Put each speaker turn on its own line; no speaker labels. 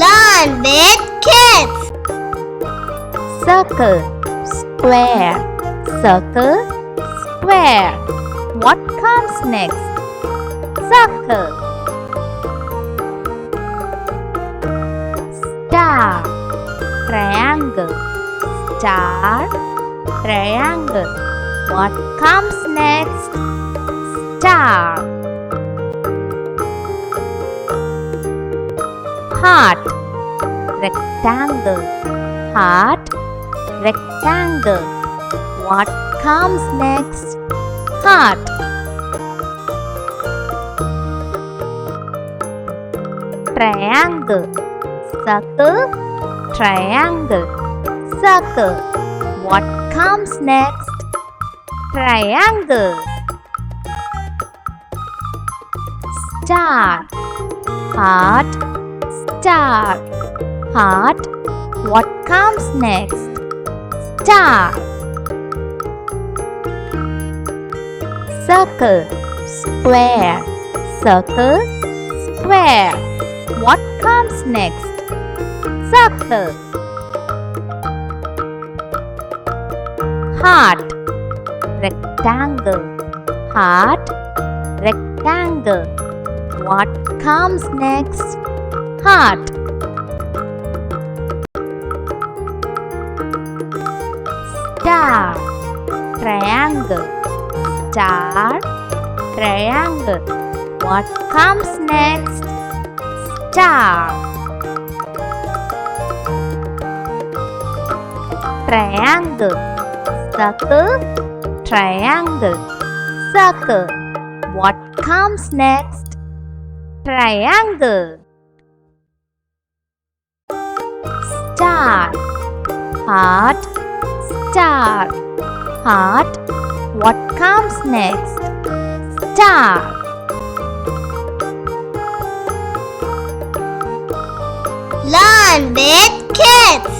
Learn with kids.
Circle, square, circle, square. What comes next? Circle. Star, triangle, star, triangle. What comes next? Star. Heart, rectangle, heart, rectangle. What comes next? Heart. Triangle, circle, triangle, circle. What comes next? Triangle. Star, heart, star, heart. What comes next? Star. Circle, square, circle, square. What comes next? Circle. Heart, rectangle, heart, rectangle. What comes next? Heart. Star, triangle, star, triangle. What comes next? Star. Triangle, circle, triangle, circle. What comes next? Triangle. Star, heart, star, heart. What comes next? Star.
Learn with kids.